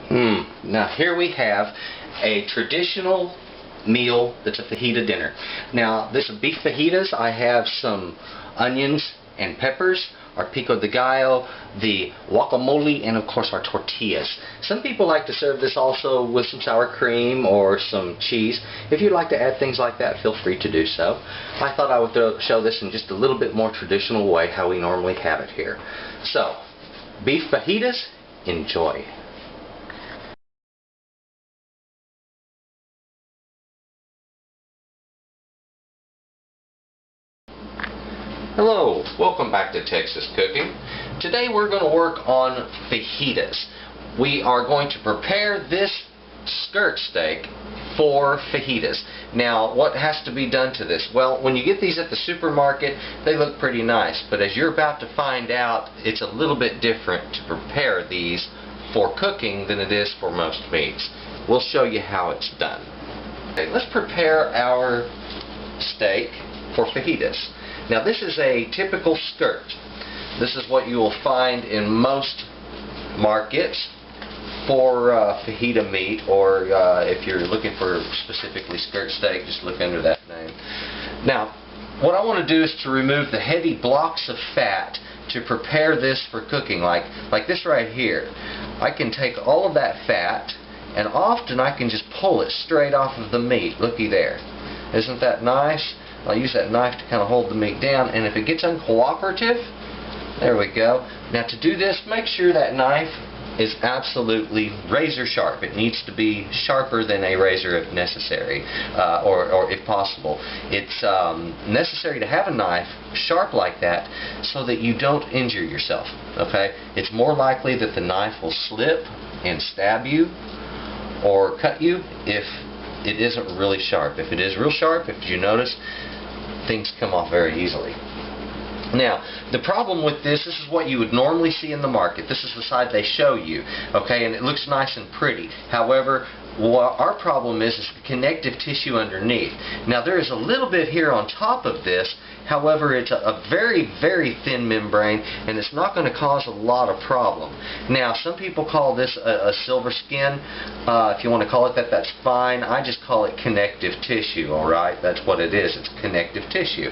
Now here we have a traditional meal that's a fajita dinner. Now this is beef fajitas. I have some onions and peppers, our pico de gallo, the guacamole, and of course our tortillas. Some people like to serve this also with some sour cream or some cheese. If you'd like to add things like that, feel free to do so. I thought I would show this in just a little bit more traditional way how we normally have it here. So, beef fajitas, enjoy. Hello, welcome back to Texas Cooking. Today we're going to work on fajitas. We are going to prepare this skirt steak for fajitas. Now, what has to be done to this? Well, when you get these at the supermarket, they look pretty nice, but as you're about to find out, it's a little bit different to prepare these for cooking than it is for most meats. We'll show you how it's done. Okay, let's prepare our steak for fajitas. Now this is a typical skirt. This is what you will find in most markets for fajita meat, or if you're looking for specifically skirt steak, just look under that name. Now, what I want to do is to remove the heavy blocks of fat to prepare this for cooking, like this right here. I can take all of that fat, and often I can just pull it straight off of the meat. Looky there. Isn't that nice? I'll use that knife to kind of hold the meat down, and if it gets uncooperative, there we go. Now to do this, make sure that knife is absolutely razor sharp. It needs to be sharper than a razor if necessary, or if possible. It's necessary to have a knife sharp like that so that you don't injure yourself. Okay? It's more likely that the knife will slip and stab you or cut you if it isn't really sharp. If it is real sharp, if you notice, things come off very easily. Now, the problem with this is what you would normally see in the market. This is the side they show you, okay, and it looks nice and pretty. However, what our problem is the connective tissue underneath. Now, there is a little bit here on top of this. However, it's a very, very thin membrane, and it's not going to cause a lot of problem. Now, some people call this a silver skin. If you want to call it that, that's fine. I just call it connective tissue, alright? That's what it is. It's connective tissue.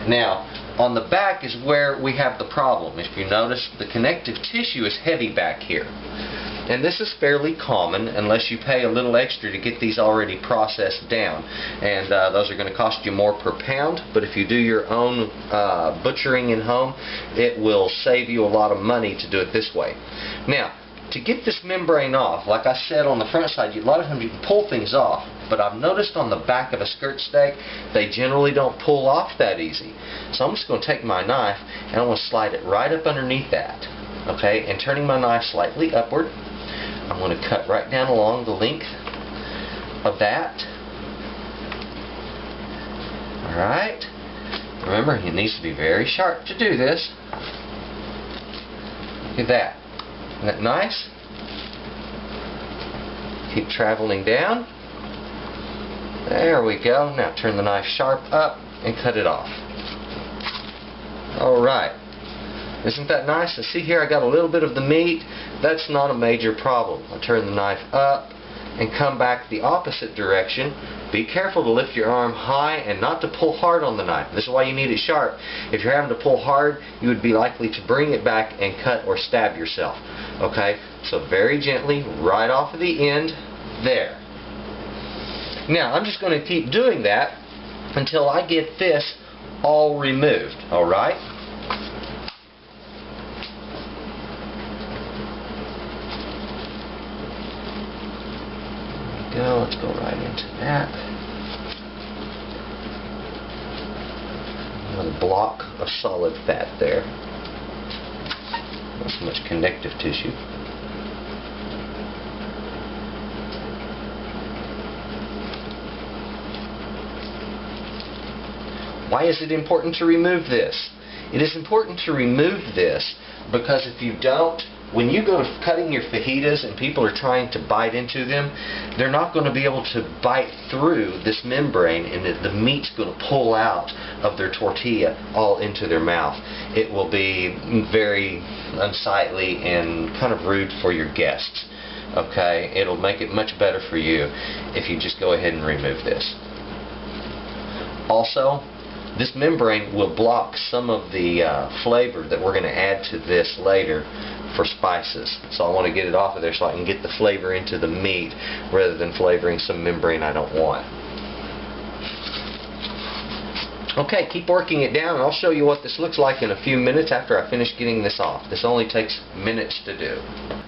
Now, on the back is where we have the problem. If you notice, the connective tissue is heavy back here. And this is fairly common unless you pay a little extra to get these already processed down. And those are going to cost you more per pound, but if you do your own butchering in home, it will save you a lot of money to do it this way. Now, to get this membrane off, like I said on the front side, a lot of times you can pull things off, but I've noticed on the back of a skirt steak, they generally don't pull off that easy. So I'm just going to take my knife and I'm going to slide it right up underneath that. Okay, and turning my knife slightly upward, I'm going to cut right down along the length of that. Alright. Remember, it needs to be very sharp to do this. Look at that. Isn't that nice? Keep traveling down. There we go. Now turn the knife sharp up and cut it off. Alright. Isn't that nice? And see here, I got a little bit of the meat. That's not a major problem. I turn the knife up and come back the opposite direction. Be careful to lift your arm high and not to pull hard on the knife. This is why you need it sharp. If you're having to pull hard, you would be likely to bring it back and cut or stab yourself. Okay? So very gently, right off of the end, there. Now, I'm just going to keep doing that until I get this all removed. Alright? Let's go right into that. Another block of solid fat there. Not so much connective tissue. Why is it important to remove this? It is important to remove this because if you don't, when you go to cutting your fajitas and people are trying to bite into them, they're not going to be able to bite through this membrane, and the meat's going to pull out of their tortilla all into their mouth. It will be very unsightly and kind of rude for your guests. Okay, it'll make it much better for you if you just go ahead and remove this. Also, this membrane will block some of the flavor that we're going to add to this later for spices. So I want to get it off of there so I can get the flavor into the meat rather than flavoring some membrane I don't want. Okay, keep working it down and I'll show you what this looks like in a few minutes after I finish getting this off. This only takes minutes to do.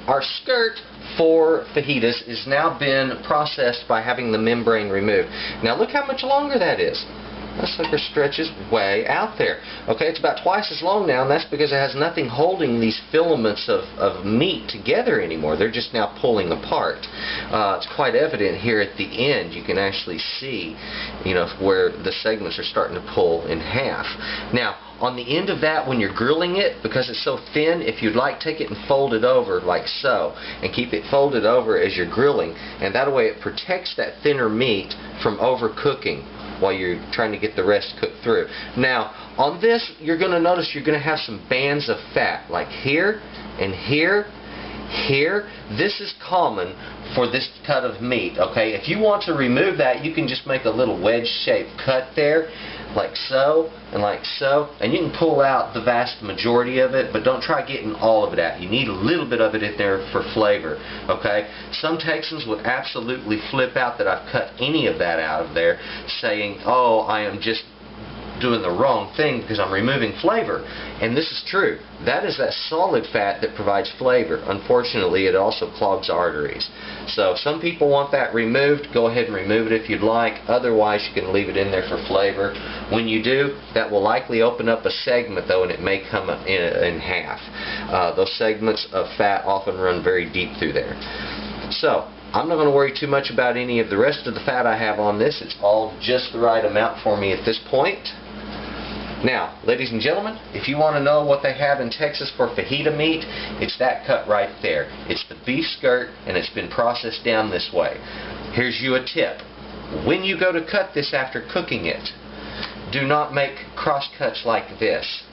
Our skirt for fajitas is now been processed by having the membrane removed. Now look how much longer that is. That sucker stretches way out there. Okay, it's about twice as long now, and that's because it has nothing holding these filaments of meat together anymore. They're just now pulling apart. It's quite evident here at the end. You can actually see, you know, where the segments are starting to pull in half. Now, on the end of that, when you're grilling it, because it's so thin, if you'd like, take it and fold it over like so, and keep it folded over as you're grilling, and that way it protects that thinner meat from overcooking while you're trying to get the rest cooked through. Now, on this, you're going to notice you're going to have some bands of fat, like here and here, here. This is common for this cut of meat, okay? If you want to remove that, you can just make a little wedge-shaped cut there, like so, and you can pull out the vast majority of it, but don't try getting all of it out. You need a little bit of it in there for flavor, okay? Some Texans would absolutely flip out that I've cut any of that out of there, saying, oh, I am just doing the wrong thing because I'm removing flavor. And this is true. That is that solid fat that provides flavor. Unfortunately, it also clogs arteries. So some people want that removed. Go ahead and remove it if you'd like. Otherwise, you can leave it in there for flavor. When you do, that will likely open up a segment, though, and it may come up in half. Those segments of fat often run very deep through there. So I'm not going to worry too much about any of the rest of the fat I have on this. It's all just the right amount for me at this point. Now, ladies and gentlemen, if you want to know what they have in Texas for fajita meat, it's that cut right there. It's the beef skirt, and it's been processed down this way. Here's you a tip. When you go to cut this after cooking it, do not make cross cuts like this.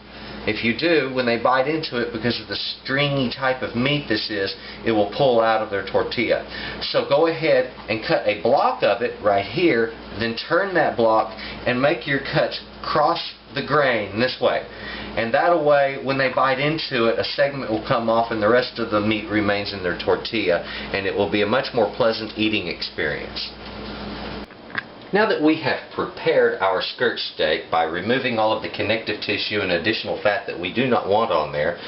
If you do, when they bite into it, because of the stringy type of meat this is, it will pull out of their tortilla. So go ahead and cut a block of it right here, then turn that block and make your cuts cross the grain this way. And that way, when they bite into it, a segment will come off and the rest of the meat remains in their tortilla, and it will be a much more pleasant eating experience. Now that we have prepared our skirt steak by removing all of the connective tissue and additional fat that we do not want on there,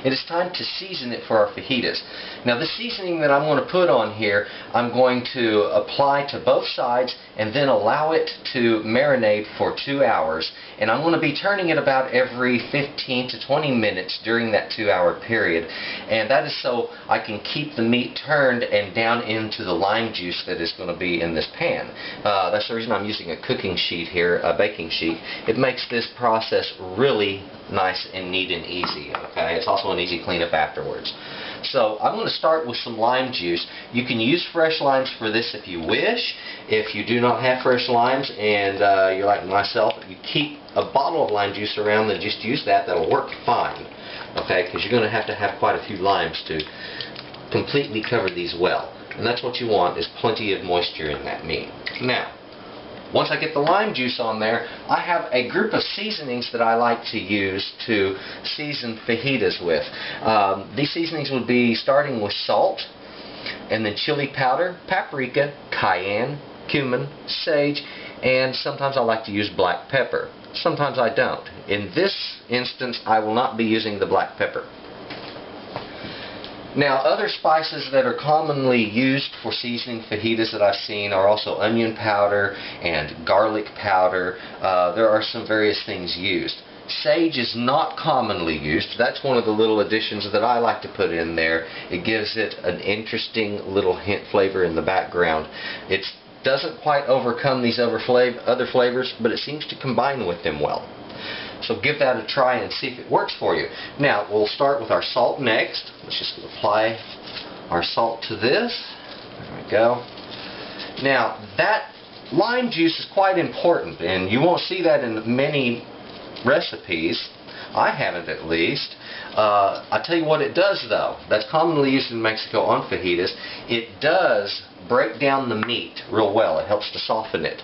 it is time to season it for our fajitas. Now the seasoning that I'm going to put on here, I'm going to apply to both sides and then allow it to marinate for 2 hours. And I'm going to be turning it about every 15 to 20 minutes during that 2-hour period. And that is so I can keep the meat turned and down into the lime juice that is going to be in this pan. That's the reason I'm using a cooking sheet here, a baking sheet. It makes this process really nice and neat and easy. Okay, it's also an easy cleanup afterwards. So I'm going to start with some lime juice. You can use fresh limes for this if you wish. If you do not have fresh limes and you're like myself, you keep a bottle of lime juice around and just use that. That'll work fine. Okay, because you're going to have quite a few limes to completely cover these well. And that's what you want, is plenty of moisture in that meat. Now, once I get the lime juice on there, I have a group of seasonings that I like to use to season fajitas with. These seasonings would be starting with salt, and then chili powder, paprika, cayenne, cumin, sage, and sometimes I like to use black pepper. Sometimes I don't. In this instance, I will not be using the black pepper. Now, other spices that are commonly used for seasoning fajitas that I've seen are also onion powder and garlic powder. There are some various things used. Sage is not commonly used. That's one of the little additions that I like to put in there. It gives it an interesting little hint flavor in the background. It doesn't quite overcome these other flavors, but it seems to combine with them well. So give that a try and see if it works for you. Now, we'll start with our salt next. Let's just apply our salt to this. There we go. Now, that lime juice is quite important, and you won't see that in many recipes. I haven't, at least. I'll tell you what it does, though. That's commonly used in Mexico on fajitas. It does break down the meat real well. It helps to soften it.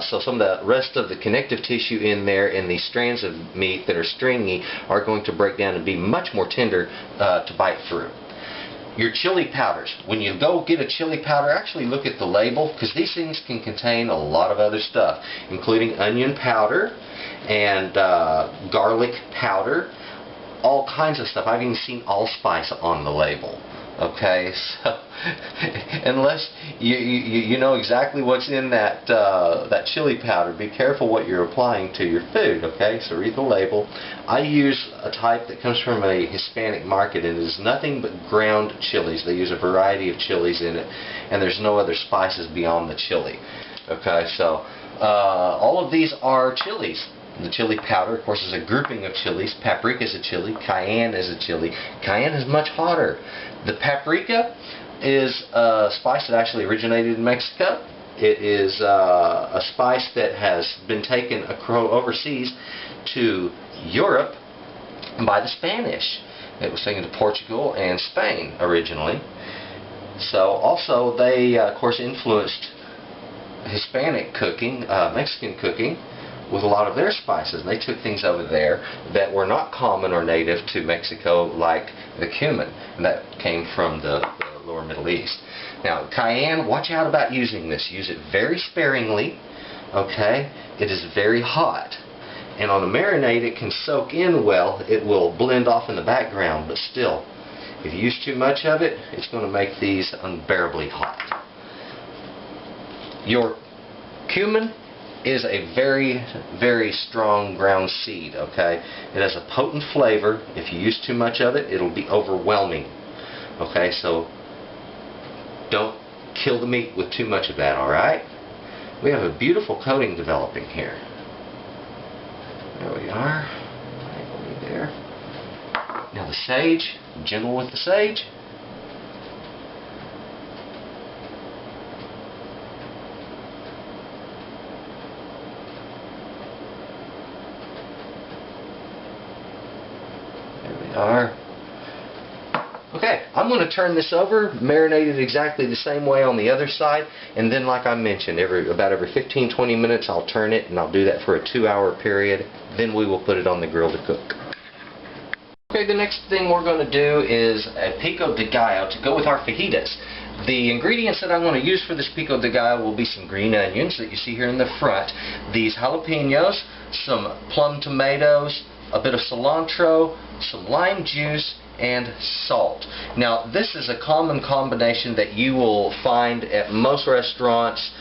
So some of the rest of the connective tissue in there and the strands of meat that are stringy are going to break down and be much more tender to bite through. Your chili powders. When you go get a chili powder, actually look at the label, because these things can contain a lot of other stuff, including onion powder and garlic powder, all kinds of stuff. I've even seen allspice on the label. Okay, so unless you know exactly what's in that that chili powder, be careful what you're applying to your food. Okay, so read the label. I use a type that comes from a Hispanic market, and it is nothing but ground chilies. They use a variety of chilies in it, and there's no other spices beyond the chili. Okay, so all of these are chilies. The chili powder, of course, is a grouping of chilies. Paprika is a chili. Cayenne is a chili. Cayenne is much hotter. The paprika is a spice that actually originated in Mexico. It is a spice that has been taken overseas to Europe by the Spanish. It was taken to Portugal and Spain originally. So also they, of course, influenced Hispanic cooking, Mexican cooking, with a lot of their spices. And they took things over there that were not common or native to Mexico, like the cumin, and that came from the lower Middle East. Now, cayenne, watch out about using this. Use it very sparingly. Okay, it is very hot, and on a marinade it can soak in well. It will blend off in the background, but still, if you use too much of it, it's going to make these unbearably hot. Your cumin is a very, very strong ground seed. Okay, it has a potent flavor. If you use too much of it, it'll be overwhelming. Okay, so don't kill the meat with too much of that. Alright, we have a beautiful coating developing here. There we are. Right there. Now the sage, gentle with the sage. Okay, I'm going to turn this over, marinate it exactly the same way on the other side, and then, like I mentioned, about every 15-20 minutes I'll turn it, and I'll do that for a 2-hour period. Then we will put it on the grill to cook. Okay, the next thing we're going to do is a pico de gallo to go with our fajitas. The ingredients that I'm going to use for this pico de gallo will be some green onions that you see here in the front, these jalapenos, some plum tomatoes, a bit of cilantro, some lime juice, and salt. Now, this is a common combination that you will find at most restaurants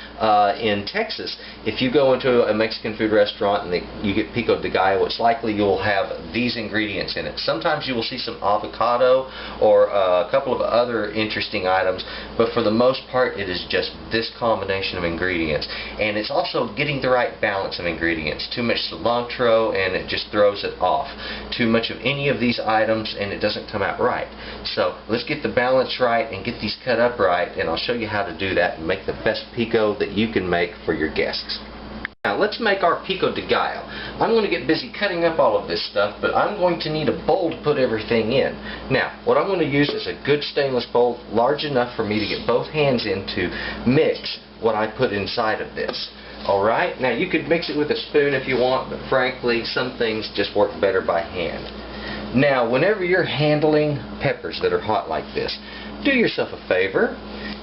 in Texas. If you go into a Mexican food restaurant and you get pico de gallo, it's likely you'll have these ingredients in it. Sometimes you will see some avocado or a couple of other interesting items, but for the most part it is just this combination of ingredients. And it's also getting the right balance of ingredients. Too much cilantro and it just throws it off. Too much of any of these items and it doesn't come out right. So let's get the balance right and get these cut up right, and I'll show you how to do that and make the best pico that you can make for your guests. Now let's make our pico de gallo. I'm going to get busy cutting up all of this stuff, but I'm going to need a bowl to put everything in. Now, what I'm going to use is a good stainless bowl, large enough for me to get both hands in to mix what I put inside of this. Alright, now you could mix it with a spoon if you want, but frankly, some things just work better by hand. Now, whenever you're handling peppers that are hot like this, do yourself a favor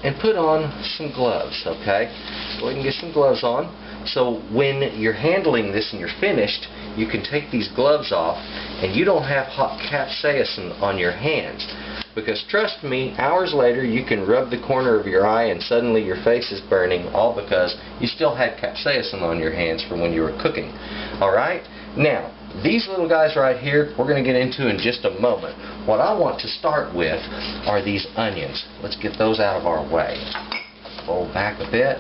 and put on some gloves, okay? Go ahead and get some gloves on. So when you're handling this and you're finished, you can take these gloves off and you don't have hot capsaicin on your hands. Because trust me, hours later you can rub the corner of your eye and suddenly your face is burning, all because you still had capsaicin on your hands from when you were cooking. Alright? Now, these little guys right here, we're going to get into in just a moment. What I want to start with are these onions. Let's get those out of our way. Fold back a bit.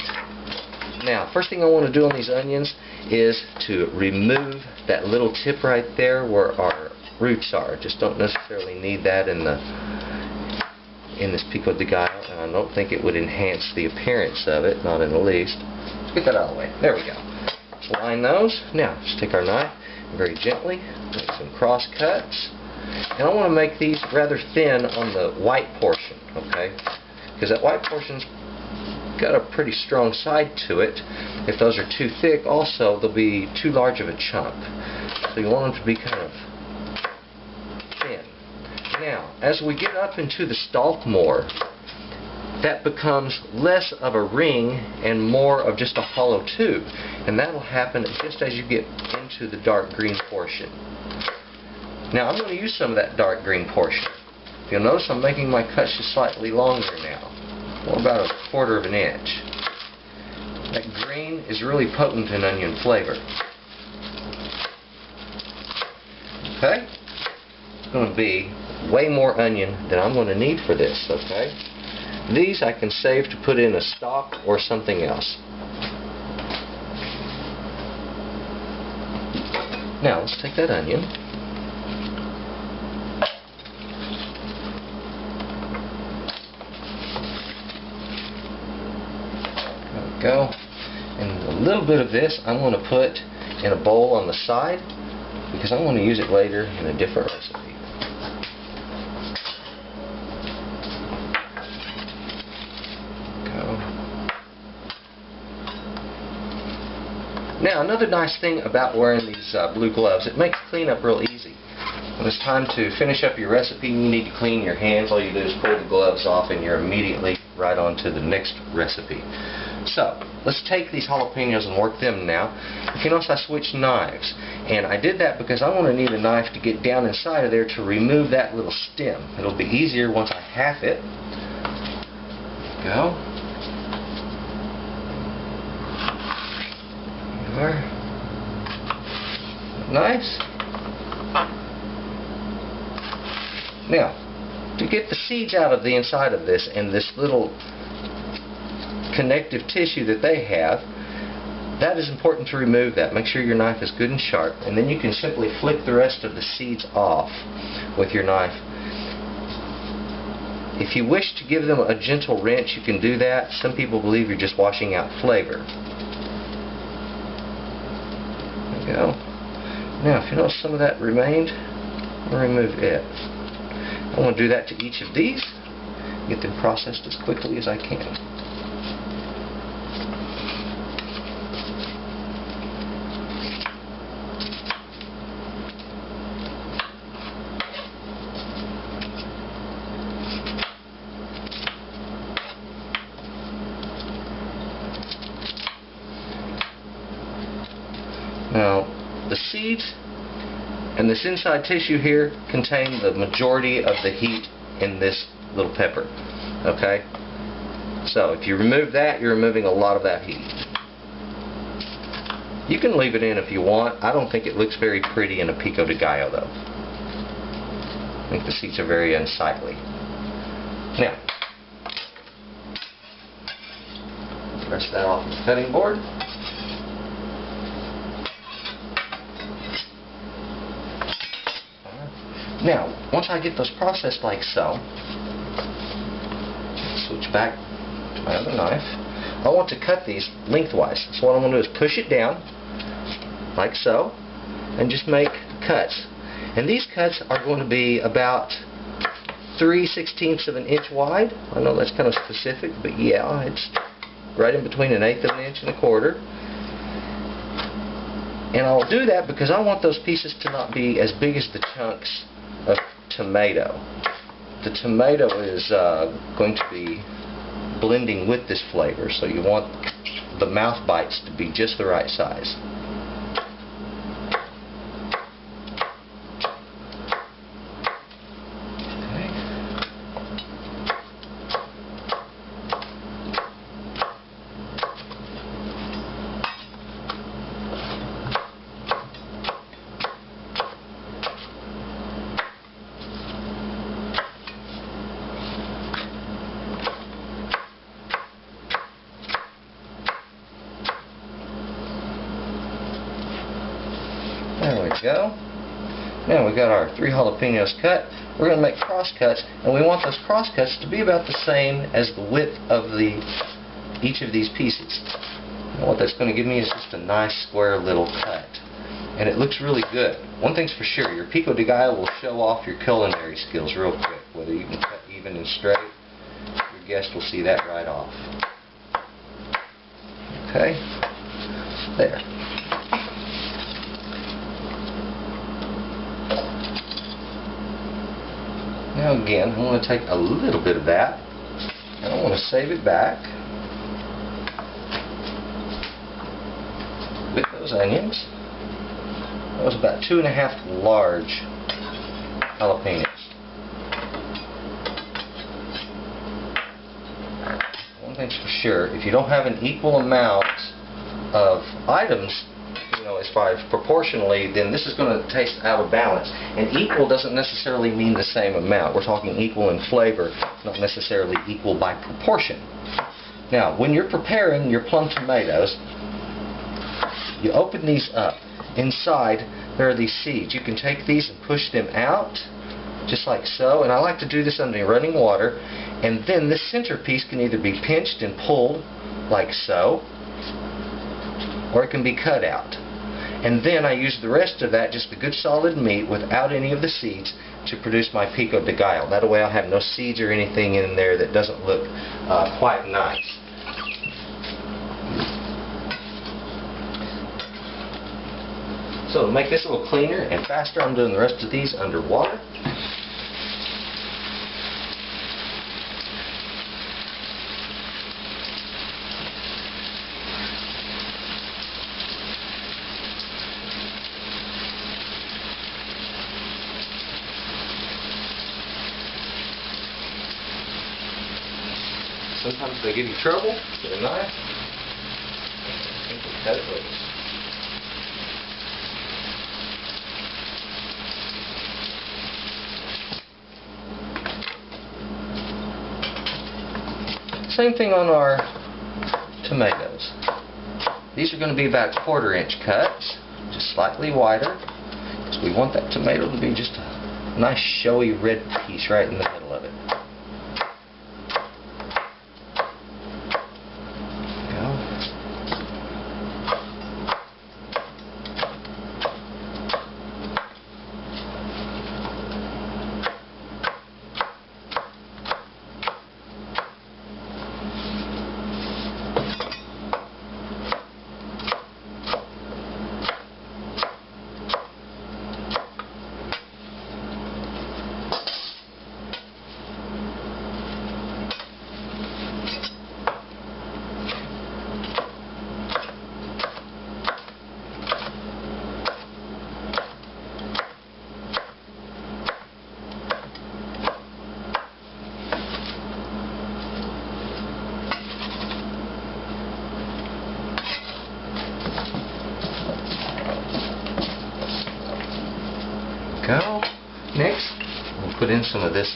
Now, first thing I want to do on these onions is to remove that little tip right there where our roots are. Just don't necessarily need that in this pico de gallo, and I don't think it would enhance the appearance of it, not in the least. Let's get that out of the way. There we go. Let's line those. Now, just take our knife very gently. Make some cross cuts. And I want to make these rather thin on the white portion, okay? Because that white portion's got a pretty strong side to it. If those are too thick, also they'll be too large of a chunk. So you want them to be kind of thin. Now, as we get up into the stalk more, that becomes less of a ring and more of just a hollow tube. And that'll happen just as you get into the dark green portion. Now I'm going to use some of that dark green portion. You'll notice I'm making my cuts just slightly longer now, or about 1/4 of an inch. That green is really potent in onion flavor. Okay? It's going to be way more onion than I'm going to need for this, okay? These I can save to put in a stock or something else. Now let's take that onion. Go. And a little bit of this I'm going to put in a bowl on the side because I'm going to use it later in a different recipe. Go. Now another nice thing about wearing these blue gloves, it makes cleanup real easy. When it's time to finish up your recipe and you need to clean your hands, all you do is pull the gloves off and you're immediately right on to the next recipe. So, let's take these jalapenos and work them now. If you notice, I switched knives. And I did that because I'm going to need a knife to get down inside of there to remove that little stem. It'll be easier once I half it. Go. There you are. Nice. Now, to get the seeds out of the inside of this and this little connective tissue that they have, that is important to remove that. Make sure your knife is good and sharp, and then you can simply flick the rest of the seeds off with your knife. If you wish to give them a gentle rinse, you can do that. Some people believe you're just washing out flavor. There you go. Now, if you notice some of that remained, I'll remove it. I want to do that to each of these, get them processed as quickly as I can. Now, the seeds and this inside tissue here contain the majority of the heat in this little pepper. Okay? So, if you remove that, you're removing a lot of that heat. You can leave it in if you want. I don't think it looks very pretty in a pico de gallo, though. I think the seeds are very unsightly. Now, press that off the cutting board. Now, once I get those processed like so, switch back to my other knife. I want to cut these lengthwise. So what I'm going to do is push it down, like so, and just make cuts. And these cuts are going to be about 3/16 of an inch wide. I know that's kind of specific, but yeah, it's right in between 1/8 of an inch and 1/4. And I'll do that because I want those pieces to not be as big as the chunks of tomato. The tomato is going to be blending with this flavor, so you want the mouth bites to be just the right size. There we go. Now we've got our 3 jalapenos cut. We're going to make cross cuts, and we want those cross cuts to be about the same as the width of each of these pieces. And what that's going to give me is just a nice square little cut. and it looks really good. One thing's for sure, your pico de gallo will show off your culinary skills real quick. Whether you can cut even and straight, your guest will see that right off. Okay, there. Now again, I want to take a little bit of that, and I want to save it back with those onions. That was about 2.5 large jalapenos. One thing's for sure, if you don't have an equal amount of items, you know, as far as proportionally, then this is going to taste out of balance. And equal doesn't necessarily mean the same amount. We're talking equal in flavor, not necessarily equal by proportion. Now, when you're preparing your plum tomatoes, you open these up. Inside, there are these seeds. You can take these and push them out, just like so. And I like to do this under running water. And then this centerpiece can either be pinched and pulled, like so, or it can be cut out. And then I use the rest of that, just the good solid meat, without any of the seeds, to produce my pico de gallo. That way I'll have no seeds or anything in there that doesn't look quite nice. So to make this a little cleaner and faster, I'm doing the rest of these underwater. Sometimes they give you trouble. Get a knife. Simply cut it loose. Same thing on our tomatoes. These are going to be about 1/4 inch cuts, just slightly wider, because we want that tomato to be just a nice showy red piece right in the middle of it. Go. Next, we'll put in some of this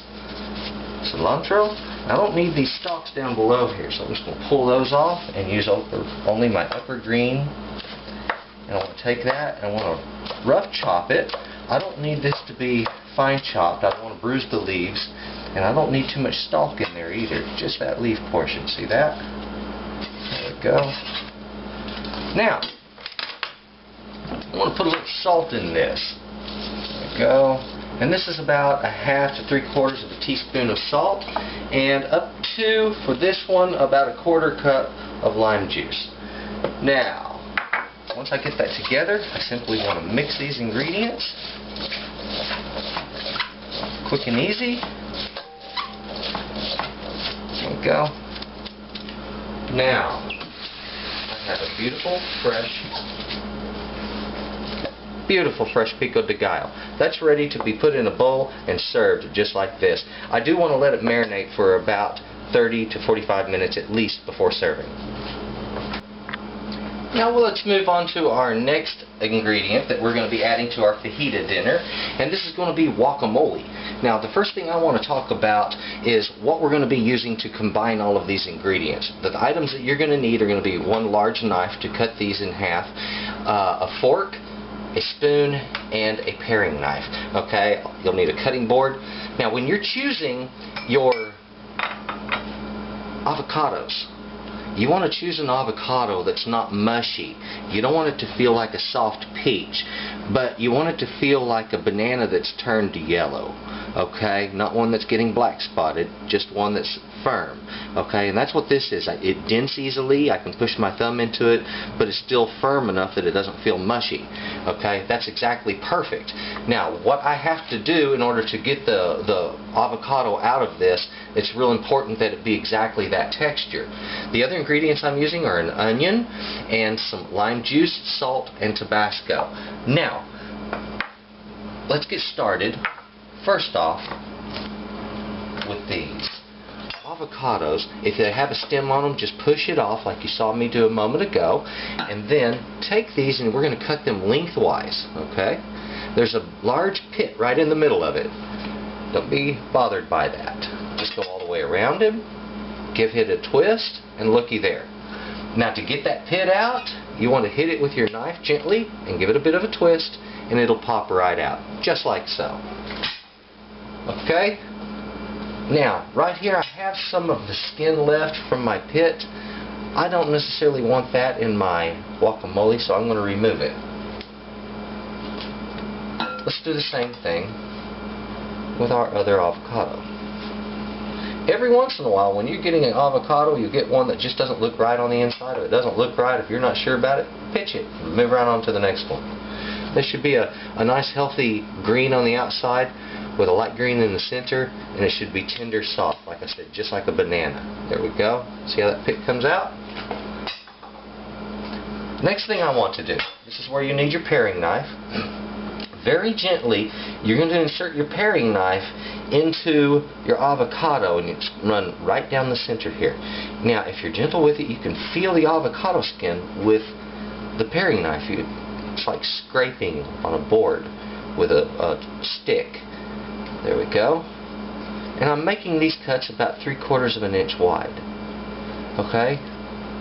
cilantro. I don't need these stalks down below here, so I'm just going to pull those off and use only my upper green. And I want to take that and I want to rough chop it. I don't need this to be fine chopped. I don't want to bruise the leaves, and I don't need too much stalk in there either. Just that leaf portion. See that? There we go. Now, I want to put a little salt in this. Go. And this is about 1/2 to 3/4 of a teaspoon of salt, and up to, for this one, about 1/4 cup of lime juice. Now, once I get that together, I simply want to mix these ingredients. Quick and easy. There we go. Now, I have a beautiful fresh pico de gallo. That's ready to be put in a bowl and served just like this. I do want to let it marinate for about 30 to 45 minutes at least before serving. Now let's move on to our next ingredient that we're going to be adding to our fajita dinner, and this is going to be guacamole. Now the first thing I want to talk about is what we're going to be using to combine all of these ingredients. The items that you're going to need are going to be 1 large knife to cut these in half, a fork, a spoon, and a paring knife. Okay, you'll need a cutting board. Now when you're choosing your avocados, You want to choose an avocado that's not mushy. You don't want it to feel like a soft peach, but you want it to feel like a banana that's turned yellow. Okay, not one that's getting black spotted, just one that's firm. Okay, and that's what this is. It dents easily. I can push my thumb into it, but it's still firm enough that it doesn't feel mushy. Okay, that's exactly perfect. Now, what I have to do in order to get the avocado out of this, it's real important that it be exactly that texture. The other ingredients I'm using are an onion and some lime juice, salt, and Tabasco. Now, let's get started. First off, with these avocados, if they have a stem on them, just push it off like you saw me do a moment ago, and then take these and we're going to cut them lengthwise. Okay? There's a large pit right in the middle of it. Don't be bothered by that. Just go all the way around him, give it a twist, and looky there. Now, to get that pit out, you want to hit it with your knife gently and give it a bit of a twist, and it'll pop right out, just like so. Okay? Now, right here I have some of the skin left from my pit. I don't necessarily want that in my guacamole, so I'm going to remove it. Let's do the same thing with our other avocado. Every once in a while, when you're getting an avocado, you get one that just doesn't look right on the inside, or it doesn't look right. If you're not sure about it, pitch it. Move right on to the next one. There should be a nice healthy green on the outside with a light green in the center, and it should be tender soft, like I said, just like a banana. There we go. See how that pit comes out? Next thing I want to do, this is where you need your paring knife. Very gently, you're going to insert your paring knife into your avocado, and you run right down the center here. Now, if you're gentle with it, you can feel the avocado skin with the paring knife. It's like scraping on a board with a stick. There we go. And I'm making these cuts about 3/4 of an inch wide. Okay?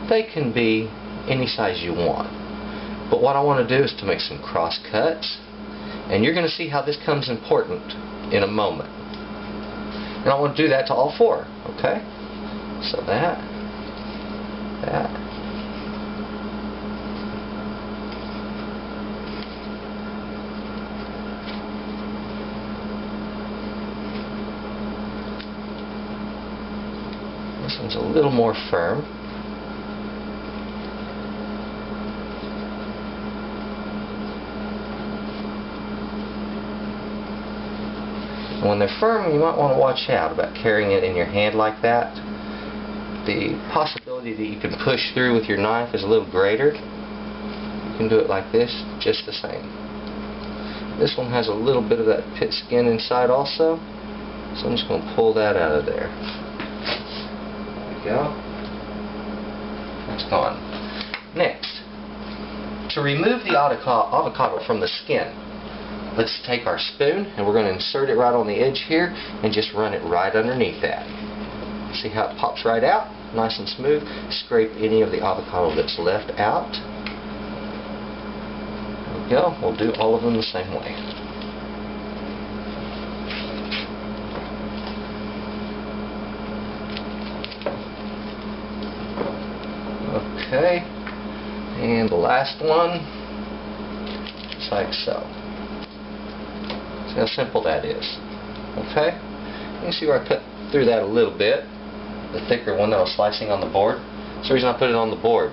They can be any size you want. But what I want to do is to make some cross cuts. And you're going to see how this comes important in a moment. And I want to do that to all four. Okay? So that. This one's a little more firm. When they're firm, you might want to watch out about carrying it in your hand like that. The possibility that you can push through with your knife is a little greater. You can do it like this, just the same. This one has a little bit of that pit skin inside also, so I'm just going to pull that out of there. There we go. That's gone. Next, to remove the avocado from the skin, let's take our spoon and we're going to insert it right on the edge here and just run it right underneath that. See how it pops right out? Nice and smooth. Scrape any of the avocado that's left out. There we go. We'll do all of them the same way. Okay. And the last one, just like so. See how simple that is. Okay? You can see where I cut through that a little bit. The thicker one that was slicing on the board. That's the reason I put it on the board.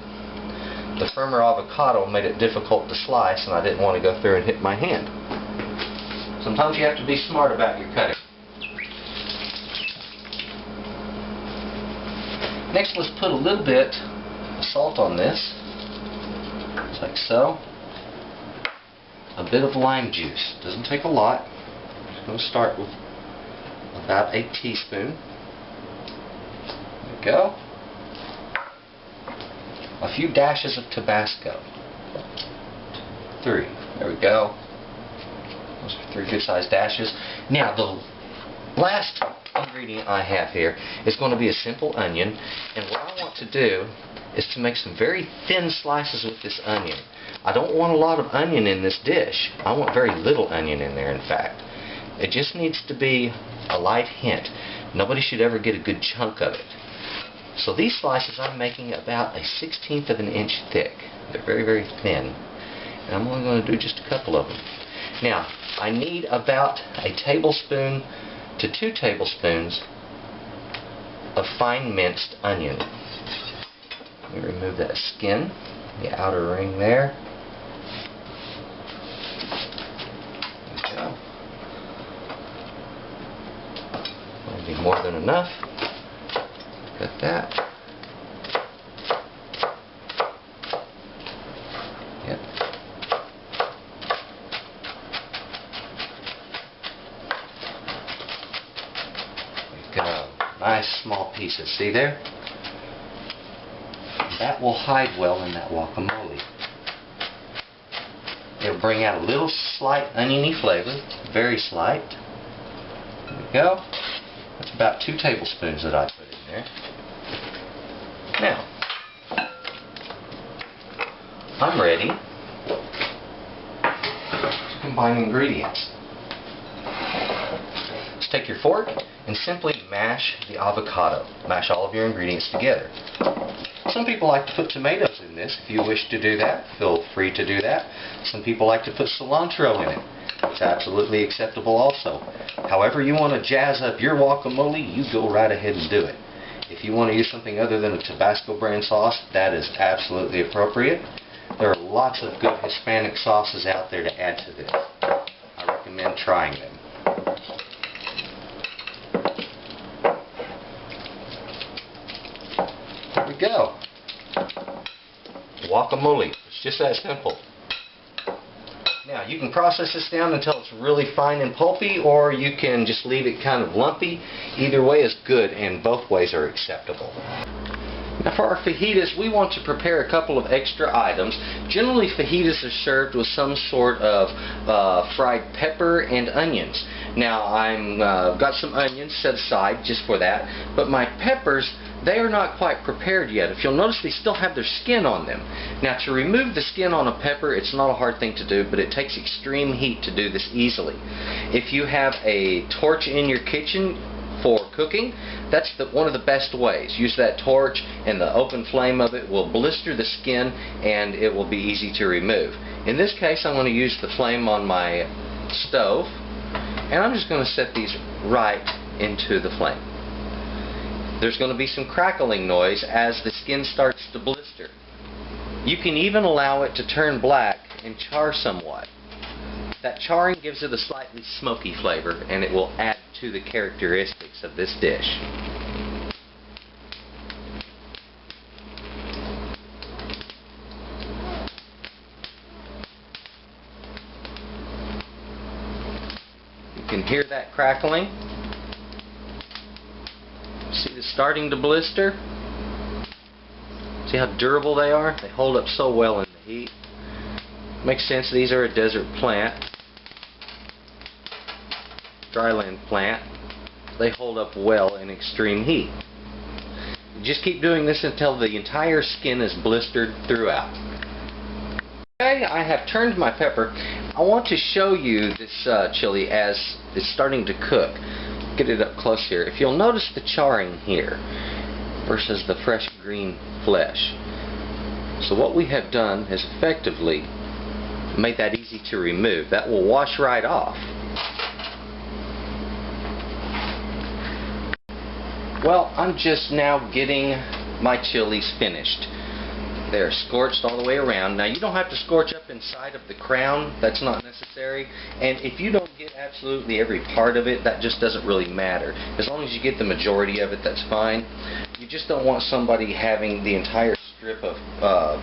The firmer avocado made it difficult to slice, and I didn't want to go through and hit my hand. Sometimes you have to be smart about your cutting. Next, let's put a little bit of salt on this. Just like so. A bit of lime juice. Doesn't take a lot. I'm going to start with about a teaspoon. There we go. A few dashes of Tabasco. 3. There we go. Those are 3 good-sized dashes. Now, the last ingredient I have here is going to be a simple onion. And what I want to do is to make some very thin slices with this onion. I don't want a lot of onion in this dish. I want very little onion in there, in fact. It just needs to be a light hint. Nobody should ever get a good chunk of it. So these slices I'm making about a 1/16 of an inch thick. They're very, very thin. And I'm only going to do just a couple of them. Now, I need about a tablespoon to 2 tablespoons of fine minced onion. Let me remove that skin, the outer ring there. There we go. That'll be more than enough. Got that. Yep. There we go. Nice small pieces. See there? That will hide well in that guacamole. It'll bring out a little slight oniony flavor. Very slight. There we go. That's about 2 tablespoons that I put in there. Now, I'm ready to combine ingredients. Just take your fork and simply mash the avocado. Mash all of your ingredients together. Some people like to put tomatoes in this. If you wish to do that, feel free to do that. Some people like to put cilantro in it. It's absolutely acceptable also. However you want to jazz up your guacamole, you go right ahead and do it. If you want to use something other than a Tabasco brand sauce, that is absolutely appropriate. There are lots of good Hispanic sauces out there to add to this. I recommend trying them. There we go. Guacamole. It's just that simple. Now, you can process this down until it's really fine and pulpy, or you can just leave it kind of lumpy. Either way is good, and both ways are acceptable. Now, for our fajitas, we want to prepare a couple of extra items. Generally, fajitas are served with some sort of fried pepper and onions. Now, I'm got some onions set aside just for that, but my peppers, they are not quite prepared yet. If you'll notice, they still have their skin on them. Now, to remove the skin on a pepper, it's not a hard thing to do, but it takes extreme heat to do this easily. If you have a torch in your kitchen for cooking, that's one of the best ways. Use that torch, and the open flame of it will blister the skin, and it will be easy to remove. In this case, I'm going to use the flame on my stove, and I'm just going to set these right into the flame. There's going to be some crackling noise as the skin starts to blister. You can even allow it to turn black and char somewhat. That charring gives it a slightly smoky flavor, and it will add to the characteristics of this dish. You can hear that crackling. See, it's starting to blister. See how durable they are? They hold up so well in the heat. Makes sense, these are a desert plant. Dryland plant. They hold up well in extreme heat. Just keep doing this until the entire skin is blistered throughout. Okay, I have turned my pepper. I want to show you this chili as it's starting to cook. Get it up close here. If you'll notice the charring here versus the fresh green flesh. So what we have done is effectively made that easy to remove. That will wash right off. Well, I'm just now getting my chilies finished. They're scorched all the way around. Now, you don't have to scorch up inside of the crown. That's not necessary. And if you don't get absolutely every part of it, that just doesn't really matter. As long as you get the majority of it, that's fine. You just don't want somebody having the entire strip of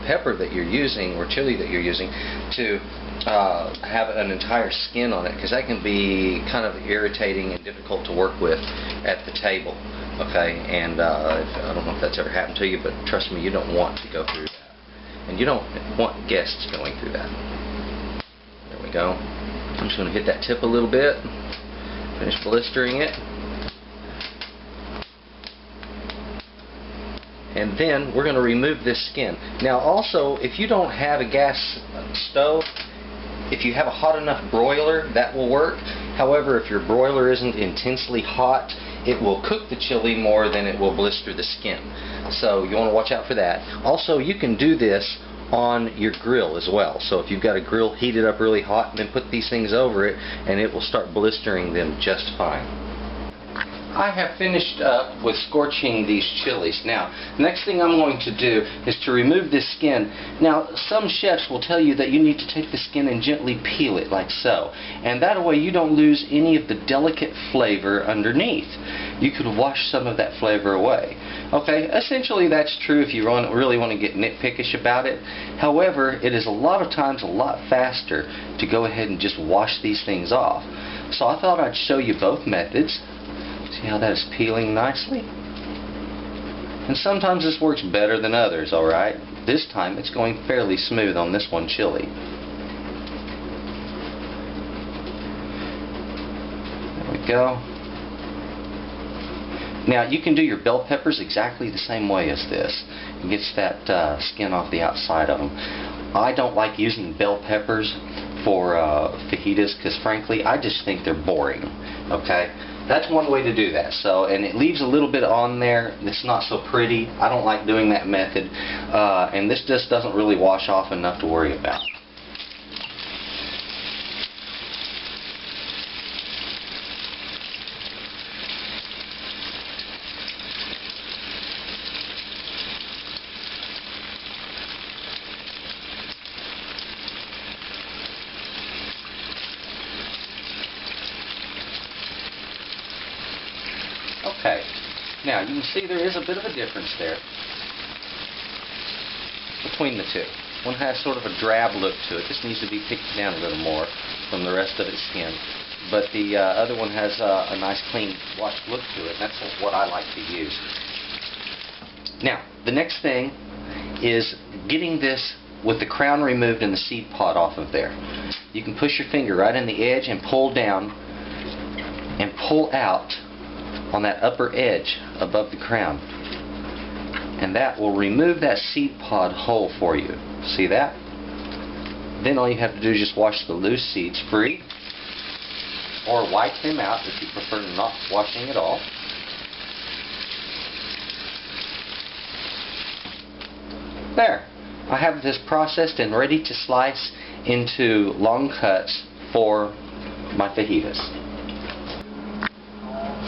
pepper that you're using, or chili that you're using, to have an entire skin on it, because that can be kind of irritating and difficult to work with at the table. Okay, and I don't know if that's ever happened to you, but trust me, you don't want to go through that. And you don't want guests going through that. There we go. I'm just going to hit that tip a little bit. Finish blistering it. And then we're going to remove this skin. Now also, if you don't have a gas stove, if you have a hot enough broiler, that will work. However, if your broiler isn't intensely hot, it will cook the chili more than it will blister the skin. So you want to watch out for that. Also, you can do this on your grill as well. So if you've got a grill heated up really hot, then put these things over it and it will start blistering them just fine. I have finished up with scorching these chilies. Now, the next thing I'm going to do is to remove this skin. Now, some chefs will tell you that you need to take the skin and gently peel it like so. And that way you don't lose any of the delicate flavor underneath. You could wash some of that flavor away. Okay, essentially that's true if you really want to get nitpickish about it. However, it is a lot of times a lot faster to go ahead and just wash these things off. So I thought I'd show you both methods. See how that is peeling nicely? And sometimes this works better than others, alright? This time it's going fairly smooth on this one chili. There we go. Now you can do your bell peppers exactly the same way as this. It gets that skin off the outside of them. I don't like using bell peppers for fajitas because frankly I just think they're boring. Okay? That's one way to do that. So, and it leaves a little bit on there. It's not so pretty. I don't like doing that method. And this just doesn't really wash off enough to worry about. Okay, now you can see there is a bit of a difference there between the two. One has sort of a drab look to it. This needs to be picked down a little more from the rest of its skin. But the other one has a nice clean washed look to it. That's what I like to use. Now, the next thing is getting this with the crown removed and the seed pod off of there. You can push your finger right in the edge and pull down and pull out on that upper edge above the crown, and that will remove that seed pod hole for you. See that? Then all you have to do is just wash the loose seeds free, or wipe them out if you prefer not washing at all. There, I have this processed and ready to slice into long cuts for my fajitas.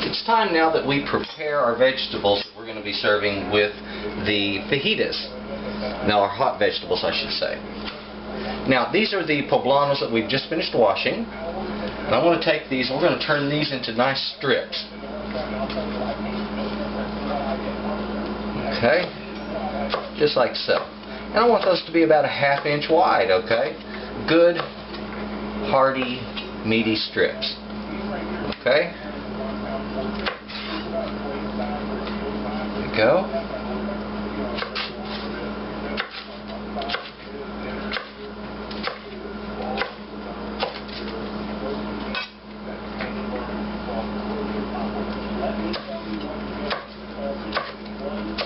It's time now that we prepare our vegetables that we're going to be serving with the fajitas. Now, our hot vegetables, I should say. Now, these are the poblanos that we've just finished washing. And I want to take these and we're going to turn these into nice strips. Okay? Just like so. And I want those to be about a ½ inch wide, okay? Good, hearty, meaty strips. Okay? Go.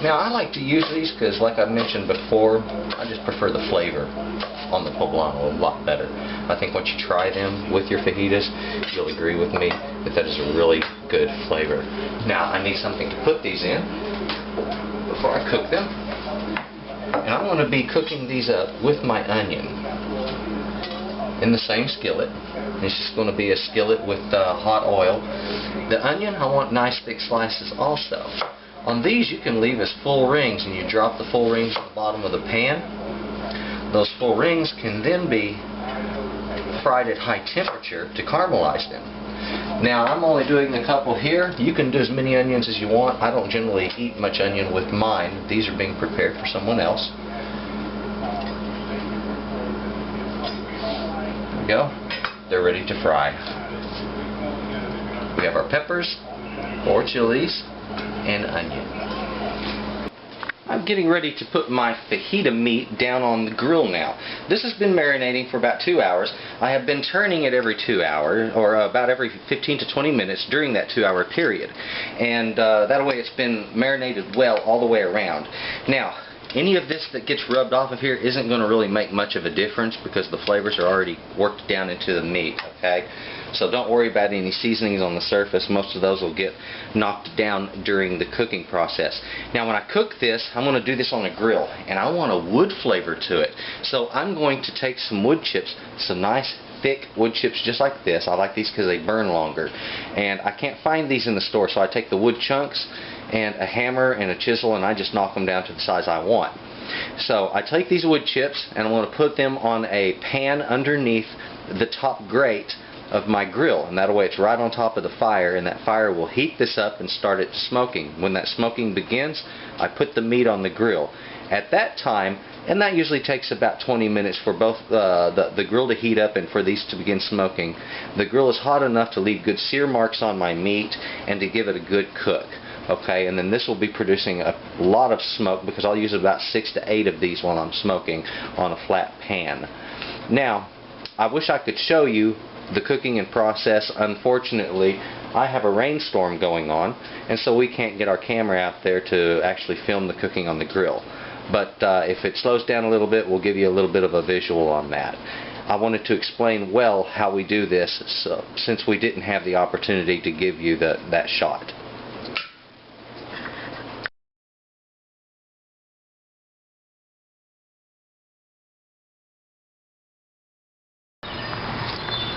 Now I like to use these because, like I mentioned before, I just prefer the flavor on the poblano a lot better. I think once you try them with your fajitas, you'll agree with me that is a really good flavor. Now I need something to put these in before I cook them, and I'm going to be cooking these up with my onion in the same skillet. It's just going to be a skillet with hot oil. The onion I want nice thick slices also. On these you can leave as full rings, and you drop the full rings at the bottom of the pan. Those full rings can then be fried at high temperature to caramelize them. Now, I'm only doing a couple here. You can do as many onions as you want. I don't generally eat much onion with mine. These are being prepared for someone else. There we go. They're ready to fry. We have our peppers, 4 chilies, and onion. I'm getting ready to put my fajita meat down on the grill now. This has been marinating for about 2 hours. I have been turning it every 2 hours, or about every 15 to 20 minutes during that 2-hour period. And that way it's been marinated well all the way around. Now, Any of this that gets rubbed off of here isn't going to really make much of a difference because the flavors are already worked down into the meat, okay? So don't worry about any seasonings on the surface. Most of those will get knocked down during the cooking process. Now when I cook this, I'm going to do this on a grill, and I want a wood flavor to it. So I'm going to take some wood chips, some nice thick wood chips just like this. I like these because they burn longer. And I can't find these in the store, so I take the wood chunks and a hammer and a chisel, and I just knock them down to the size I want. So I take these wood chips and I'm going to put them on a pan underneath the top grate of my grill, and that way it's right on top of the fire, and that fire will heat this up and start it smoking. When that smoking begins, I put the meat on the grill. At that time, and that usually takes about 20 minutes for both the grill to heat up and for these to begin smoking, the grill is hot enough to leave good sear marks on my meat and to give it a good cook. Okay, and then this will be producing a lot of smoke because I'll use about 6 to 8 of these while I'm smoking on a flat pan. Now, I wish I could show you the cooking and process. Unfortunately, I have a rainstorm going on, and so we can't get our camera out there to actually film the cooking on the grill. But if it slows down a little bit, we'll give you a little bit of a visual on that. I wanted to explain well how we do this, so, since we didn't have the opportunity to give you that shot.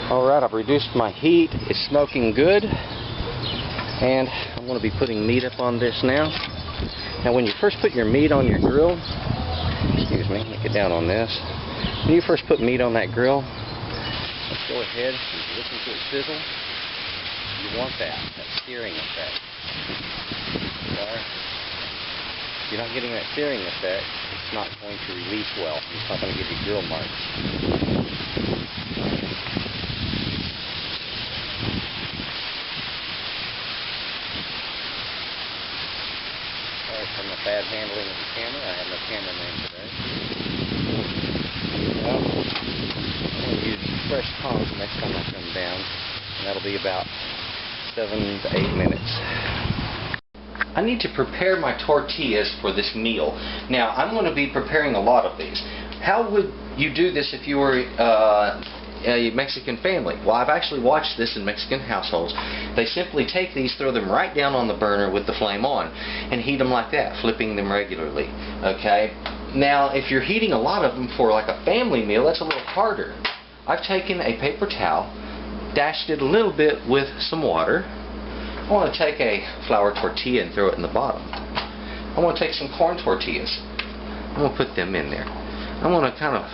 Alright, I've reduced my heat. It's smoking good. And I'm going to be putting meat up on this now. Now when you first put your meat on your grill, excuse me, let me get down on this. When you first put meat on that grill, let's go ahead, listen to it sizzle. You want that searing effect. If you're not getting that searing effect, it's not going to release well. It's not going to give you grill marks. From the bad handling of the camera. I have no cameraman today. Well, I'm going to use fresh tongs next time I come down, and that'll be about 7 to 8 minutes. I need to prepare my tortillas for this meal. Now, I'm going to be preparing a lot of these. How would you do this if you were a Mexican family? Well, I've actually watched this in Mexican households. They simply take these, throw them right down on the burner with the flame on, and heat them like that, flipping them regularly. Okay? Now, if you're heating a lot of them for like a family meal, that's a little harder. I've taken a paper towel, dashed it a little bit with some water. I want to take a flour tortilla and throw it in the bottom. I want to take some corn tortillas. I'm going to put them in there. I want to kind of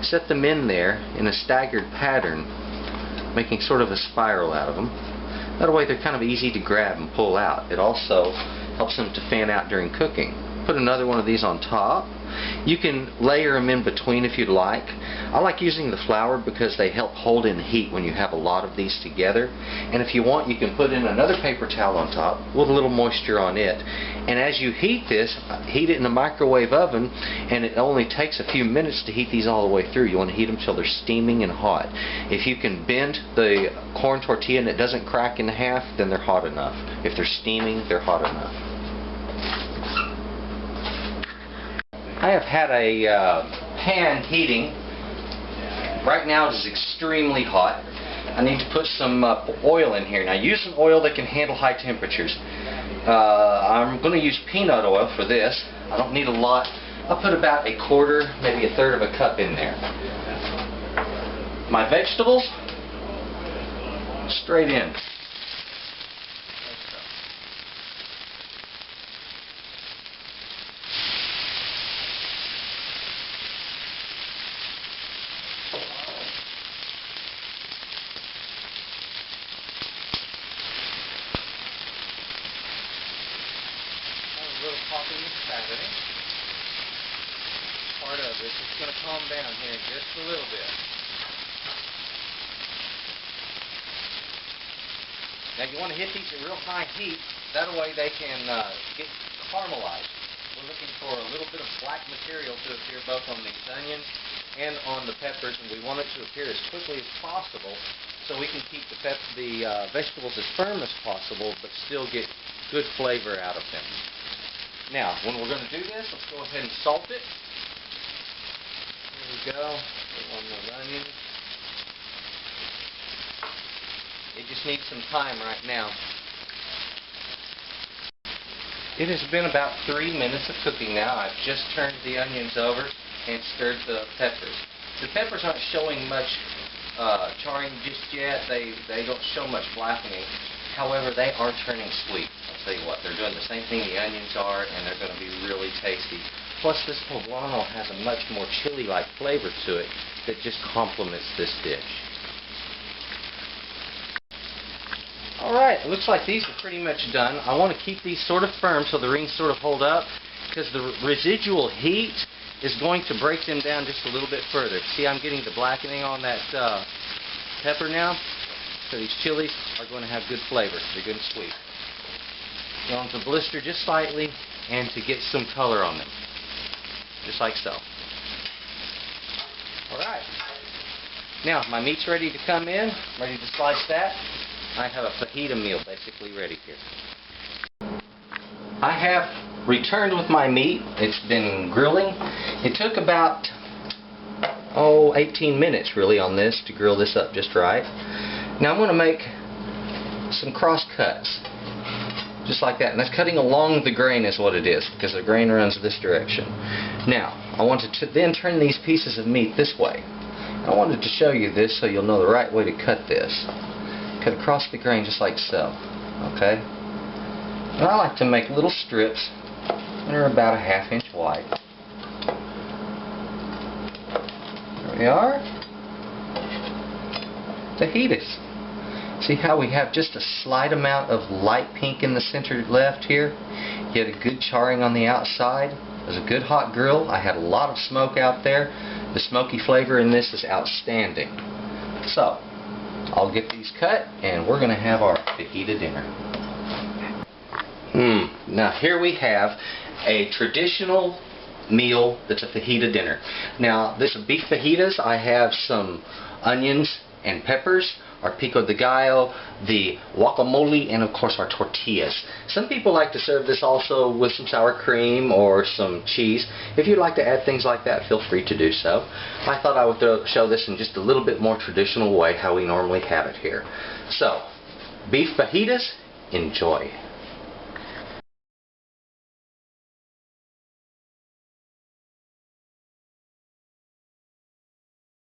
set them in there in a staggered pattern, making sort of a spiral out of them. That way they're kind of easy to grab and pull out. It also helps them to fan out during cooking. Put another one of these on top. You can layer them in between if you'd like. I like using the flour because they help hold in heat when you have a lot of these together. And if you want, you can put in another paper towel on top with a little moisture on it. And as you heat this, heat it in a microwave oven, and it only takes a few minutes to heat these all the way through. You want to heat them till they're steaming and hot. If you can bend the corn tortilla and it doesn't crack in half, then they're hot enough. If they're steaming, they're hot enough. I have had a pan heating. Right now it is extremely hot. I need to put some oil in here. Now use an oil that can handle high temperatures. I'm going to use peanut oil for this. I don't need a lot. I'll put about a quarter, maybe a third of a cup in there. My vegetables, straight in. Part of this is going to calm down here just a little bit. Now you want to hit these at real high heat, that way they can get caramelized. We're looking for a little bit of black material to appear both on these onions and on the peppers, and we want it to appear as quickly as possible so we can keep the vegetables as firm as possible but still get good flavor out of them. Now, when we're going to do this, let's go ahead and salt it. There we go. Put one of those onions. It just needs some time right now. It has been about 3 minutes of cooking now. I've just turned the onions over and stirred the peppers. The peppers aren't showing much charring just yet. They don't show much blackening. However, they are turning sweet. I'll tell you what, they're doing the same thing the onions are, and they're going to be really tasty. Plus, this poblano has a much more chili-like flavor to it that just complements this dish. Alright, it looks like these are pretty much done. I want to keep these sort of firm so the rings sort of hold up, because the residual heat is going to break them down just a little bit further. See, I'm getting the blackening on that pepper now, so these chilies are going to have good flavor. They're good and sweet. You want them to blister just slightly and to get some color on them, just like so. Alright, now my meat's ready to come in. I'm ready to slice that. I have a fajita meal basically ready here. I have returned with my meat. It's been grilling. It took about 18 minutes really on this to grill this up just right. Now I'm going to make some cross cuts just like that, and that's cutting along the grain is what it is, because the grain runs this direction. Now I wanted to then turn these pieces of meat this way. I wanted to show you this so you'll know the right way to cut this. Cut across the grain just like so. Okay? And I like to make little strips that are about a ½ inch wide. There we are. Fajitas. See how we have just a slight amount of light pink in the center left here? You had a good charring on the outside. It was a good hot grill. I had a lot of smoke out there. The smoky flavor in this is outstanding. So, I'll get these cut and we're going to have our fajita dinner. Now here we have a traditional meal that's a fajita dinner. Now this is beef fajitas. I have some onions and peppers, our pico de gallo, the guacamole, and of course our tortillas. Some people like to serve this also with some sour cream or some cheese. If you'd like to add things like that, feel free to do so. I thought I would show this in just a little bit more traditional way how we normally have it here. So, beef fajitas, enjoy.